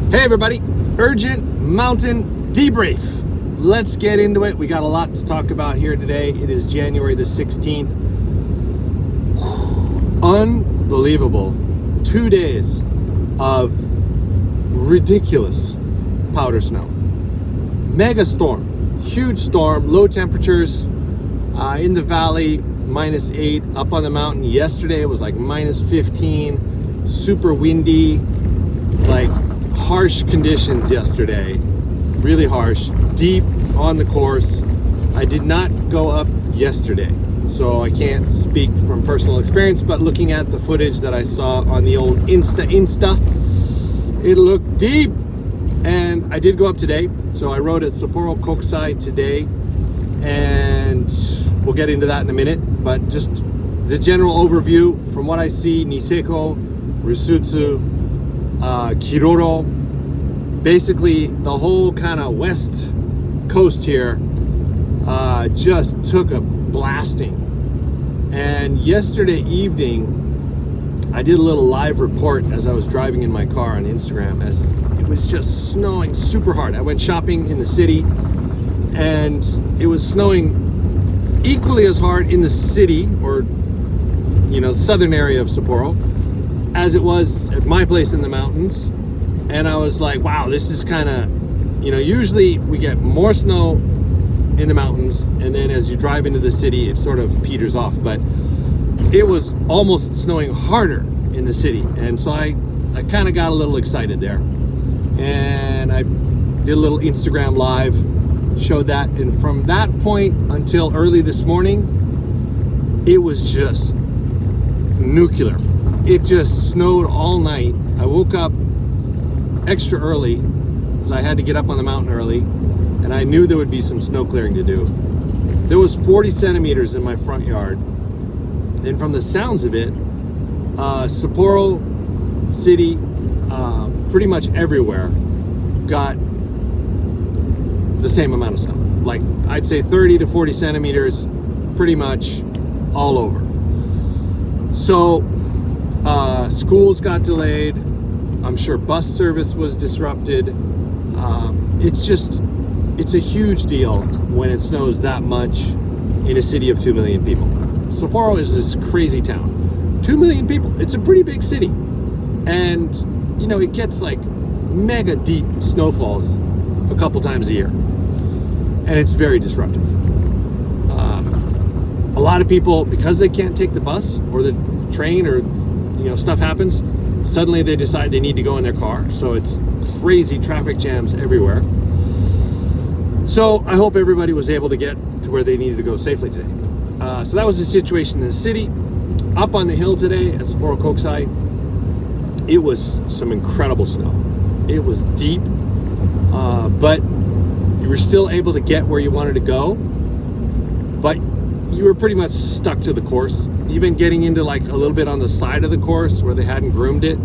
Hey everybody, urgent mountain debrief. Let's get into it. We got a lot to talk about here today. It is January the 16th. Unbelievable. 2 days of ridiculous powder snow. Mega storm, huge storm, low temperatures in the valley, -8. Up on the mountain yesterday it was like -15, super windy, like harsh conditions yesterday, really harsh, deep on the course. I did not go up yesterday, so I can't speak from personal experience, but looking at the footage that I saw on the old Insta, it looked deep. And I did go up today, so I rode at Sapporo KOKUSAI today, and we'll get into that in a minute, but just the general overview from what I see: Niseko, Rusutsu, Kiroro, basically the whole kind of west coast here just took a blasting. And yesterday evening I did a little live report as I was driving in my car on Instagram, as it was just snowing super hard. I went shopping in the city and it was snowing equally as hard in the city, or southern area of Sapporo, as it was at my place in the mountains. And I was like, wow, this is kind of, usually we get more snow in the mountains, and then as you drive into the city, it sort of peters off. But it was almost snowing harder in the city. And so I kind of got a little excited there. And I did a little Instagram live, showed that. And from that point until early this morning, it was just nuclear. It just snowed all night. I woke up extra early because I had to get up on the mountain early, and I knew there would be some snow clearing to do. There was 40 centimeters in my front yard, and from the sounds of it, Sapporo city, pretty much everywhere got the same amount of snow. Like, I'd say 30 to 40 centimeters pretty much all over. So schools got delayed. I'm sure bus service was disrupted. It's a huge deal when it snows that much in a city of 2 million people. Sapporo is this crazy town. 2 million people. It's a pretty big city. And, it gets like mega deep snowfalls a couple times a year. And it's very disruptive. A lot of people, because they can't take the bus or the train, or stuff happens, suddenly they decide they need to go in their car. So it's crazy traffic jams everywhere. So I hope everybody was able to get to where they needed to go safely today. So that was the situation in the city. Up on the hill today at Sapporo KOKUSAI, it was some incredible snow. It was deep, but you were still able to get where you wanted to go, but you were pretty much stuck to the course. Even getting into like a little bit on the side of the course where they hadn't groomed it,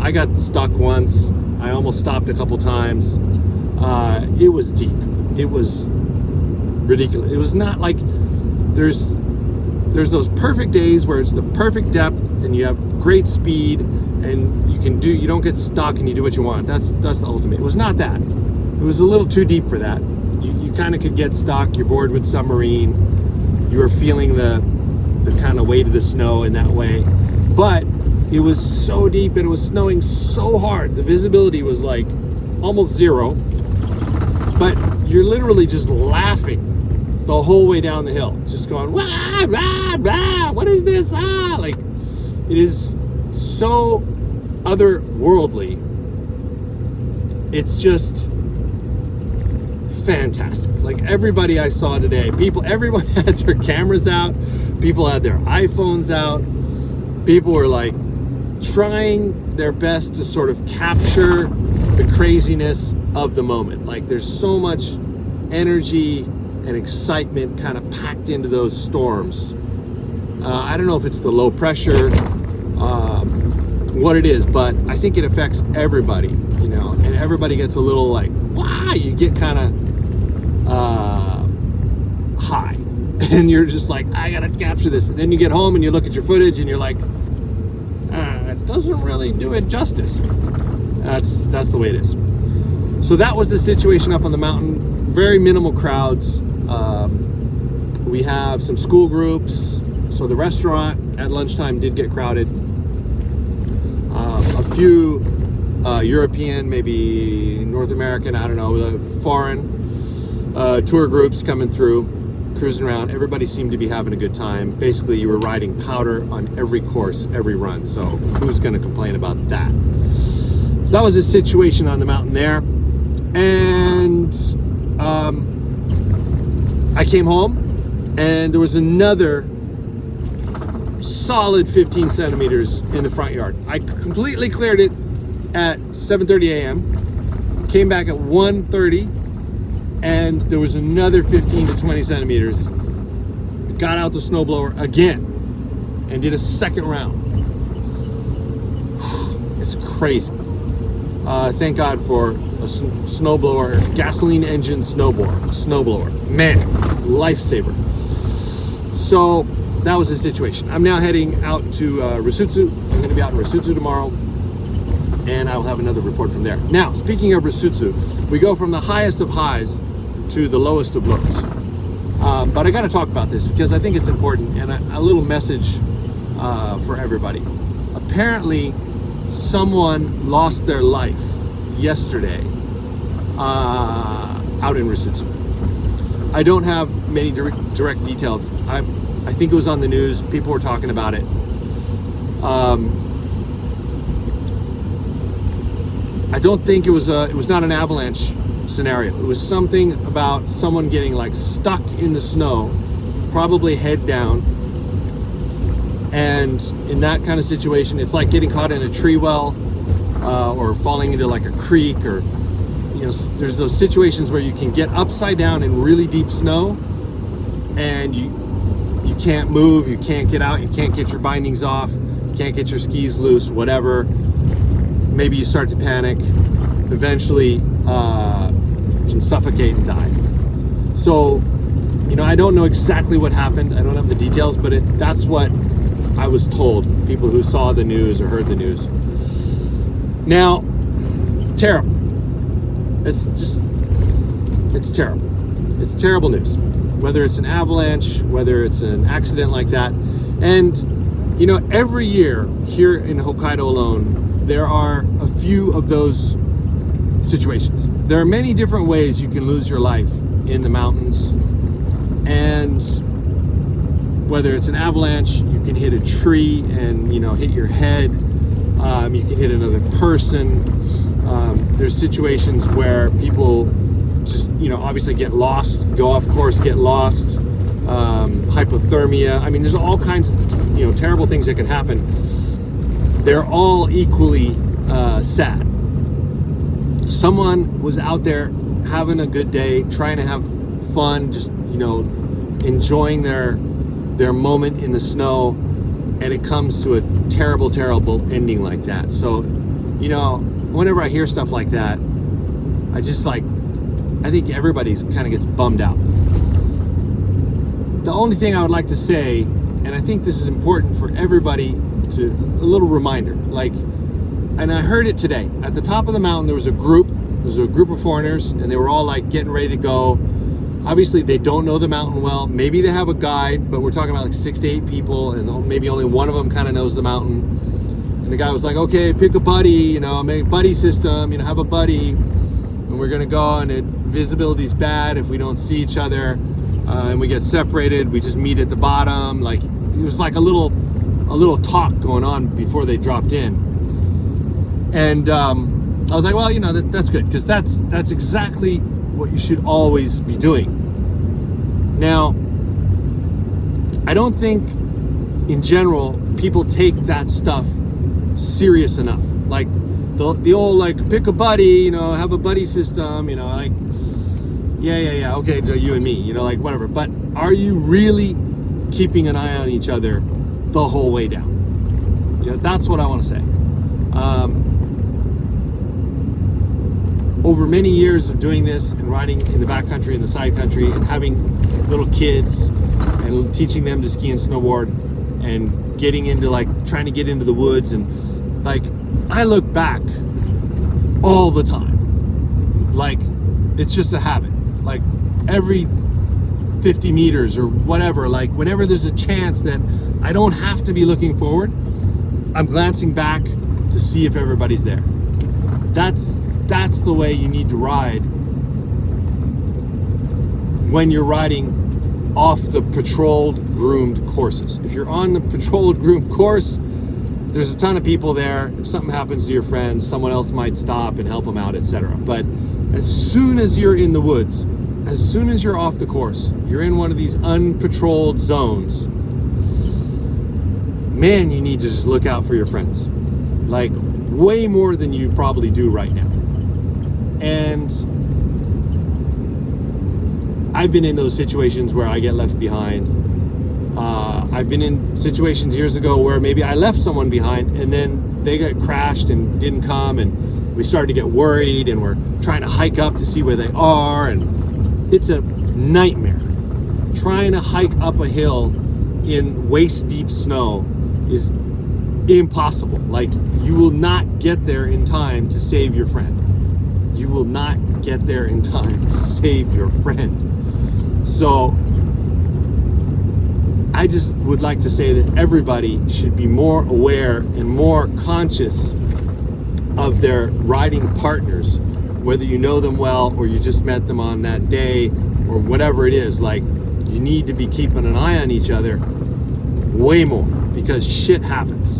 I got stuck once. I almost stopped a couple times. It was deep. It was ridiculous. It was not like there's those perfect days where it's the perfect depth and you have great speed and you don't get stuck and you do what you want. That's the ultimate. It was not that. It was a little too deep for that. You kind of could get stuck. You're bored with submarine. You were feeling the kind of weight of the snow in that way. But it was so deep and it was snowing so hard. The visibility was like almost zero. But you're literally just laughing the whole way down the hill. Just going, wah, rah, rah, what is this? Like, it is so otherworldly. It's just fantastic. Like, everybody I saw today, everyone had their cameras out, people had their iPhones out, people were like trying their best to sort of capture the craziness of the moment. Like, there's so much energy and excitement kind of packed into those storms. I don't know if it's the low pressure, what it is, but I think it affects everybody, and everybody gets a little like, wow, you get kind of high, and you're just like, I gotta capture this. And then you get home and you look at your footage and you're like, it doesn't really do it justice. That's the way it is. So that was the situation up on the mountain. Very minimal crowds. We have some school groups. So the restaurant at lunchtime did get crowded. A few European, maybe North American, I don't know, foreign tour groups coming through, cruising around. Everybody seemed to be having a good time. Basically, you were riding powder on every course, every run. So who's going to complain about that? So that was the situation on the mountain there. And I came home, and there was another solid 15 centimeters in the front yard. I completely cleared it at 7:30 a.m. Came back at 1:30, and there was another 15 to 20 centimeters. Got out the snowblower again and did a second round. It's crazy. Thank God for a snowblower, gasoline engine snowblower. Man, lifesaver. So that was the situation. I'm now heading out to Rusutsu. I'm going to be out in Rusutsu tomorrow, and I will have another report from there. Now, speaking of Rusutsu, we go from the highest of highs to the lowest of lows. But I got to talk about this because I think it's important, and a little message for everybody. Apparently, someone lost their life yesterday out in Rusutsu. I don't have many direct details. I think it was on the news. People were talking about it. I don't think it was not an avalanche scenario. It was something about someone getting like stuck in the snow, probably head down. And in that kind of situation, it's like getting caught in a tree well or falling into like a creek, or there's those situations where you can get upside down in really deep snow, and you can't move, you can't get out, you can't get your bindings off, you can't get your skis loose, whatever. Maybe you start to panic. Eventually, you can suffocate and die. So, I don't know exactly what happened. I don't have the details, but that's what I was told. People who saw the news or heard the news. Now, terrible. It's terrible. It's terrible news. Whether it's an avalanche, whether it's an accident like that. And, every year here in Hokkaido alone, there are a few of those situations. There are many different ways you can lose your life in the mountains. And whether it's an avalanche, you can hit a tree and, hit your head. You can hit another person. There's situations where people just, obviously get lost, go off course, get lost, hypothermia. I mean, there's all kinds of, terrible things that can happen. They're all equally sad. Someone was out there having a good day, trying to have fun, just, enjoying their moment in the snow, and it comes to a terrible, terrible ending like that. So, whenever I hear stuff like that, I think everybody kind of gets bummed out. The only thing I would like to say, and I think this is important for everybody to, a little reminder, and I heard it today. At the top of the mountain, there was a group of foreigners, and they were all getting ready to go. Obviously, they don't know the mountain well. Maybe they have a guide, but we're talking about 6 to 8 people, and maybe only one of them kind of knows the mountain. And the guy was like, okay, pick a buddy, make a buddy system, have a buddy, and we're gonna go, and visibility's bad if we don't see each other, and we get separated, we just meet at the bottom. It was like a little talk going on before they dropped in. And I was like, well, that's good, because that's exactly what you should always be doing. Now, I don't think in general people take that stuff serious enough. The old pick a buddy, have a buddy system, yeah, okay, you and me, whatever. But are you really keeping an eye on each other the whole way down? That's what I want to say. Over many years of doing this and riding in the backcountry and the side country and having little kids and teaching them to ski and snowboard and getting into trying to get into the woods, and I look back all the time. Like, it's just a habit. Like, every 50 meters or whatever, like whenever there's a chance that I don't have to be looking forward, I'm glancing back to see if everybody's there. That's the way you need to ride when you're riding off the patrolled, groomed courses. If you're on the patrolled, groomed course, there's a ton of people there. If something happens to your friends, someone else might stop and help them out, etc. But as soon as you're in the woods, as soon as you're off the course, you're in one of these unpatrolled zones, man, you need to just look out for your friends. Like, way more than you probably do right now. And I've been in those situations where I get left behind. I've been in situations years ago where maybe I left someone behind and then they got crashed and didn't come, and we started to get worried, and we're trying to hike up to see where they are, and it's a nightmare. Trying to hike up a hill in waist-deep snow is impossible. Like, you will not get there in time to save your friend. You will not get there in time to save your friend. So I just would like to say that everybody should be more aware and more conscious of their riding partners, whether you know them well or you just met them on that day or whatever it is. Like, you need to be keeping an eye on each other way more, because shit happens.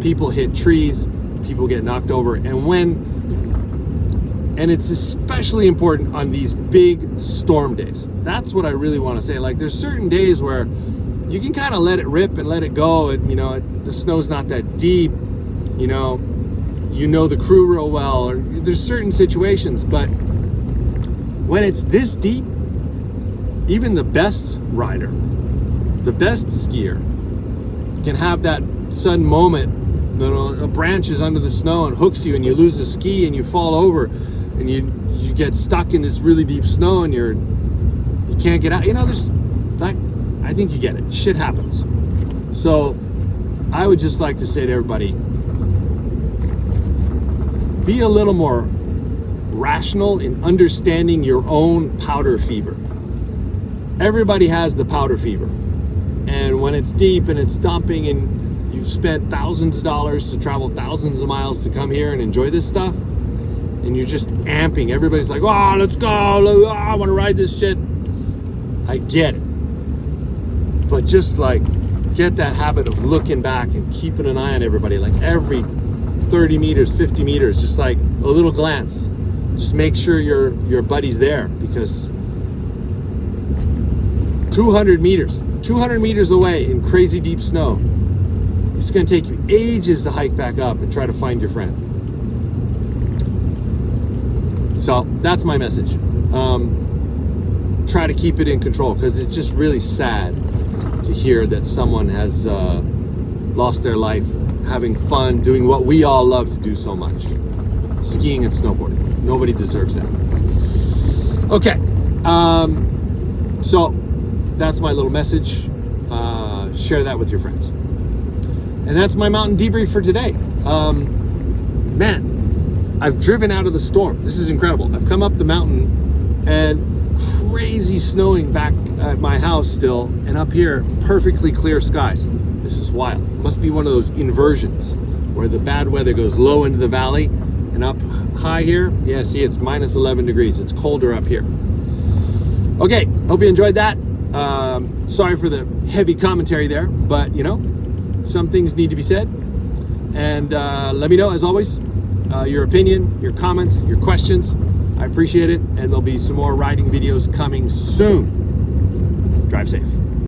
People hit trees, people get knocked over, and it's especially important on these big storm days. That's what I really want to say. Like, there's certain days where you can kind of let it rip and let it go, and the snow's not that deep, you know the crew real well, or there's certain situations. But when it's this deep, even the best rider, the best skier can have that sudden moment, a branch is under the snow and hooks you, and you lose a ski and you fall over, and you get stuck in this really deep snow, and you can't get out. There's like, I think you get it. Shit happens. So I would just like to say to everybody, be a little more rational in understanding your own powder fever. Everybody has the powder fever. And when it's deep and it's dumping and you've spent thousands of dollars to travel thousands of miles to come here and enjoy this stuff, and you're just amping, everybody's like, oh, let's go, I want to ride this shit. I get it. But just like, get that habit of looking back and keeping an eye on everybody. Like, every 30 meters, 50 meters, just like a little glance. Just make sure your buddy's there, because 200 meters away in crazy deep snow, it's going to take you ages to hike back up and try to find your friend. So that's my message. Try to keep it in control, because it's just really sad to hear that someone has lost their life having fun doing what we all love to do so much, skiing and snowboarding. Nobody deserves that. Okay, so that's my little message. Share that with your friends. And that's my mountain debrief for today. Man, I've driven out of the storm. This is incredible. I've come up the mountain and crazy snowing back at my house still, and up here, perfectly clear skies. This is wild. It must be one of those inversions where the bad weather goes low into the valley and up high here. Yeah, see, it's minus 11 degrees. It's colder up here. Okay, hope you enjoyed that. Sorry for the heavy commentary there, but some things need to be said. And let me know, as always, your opinion, your comments, your questions. I appreciate it, and there'll be some more riding videos coming soon. Drive safe.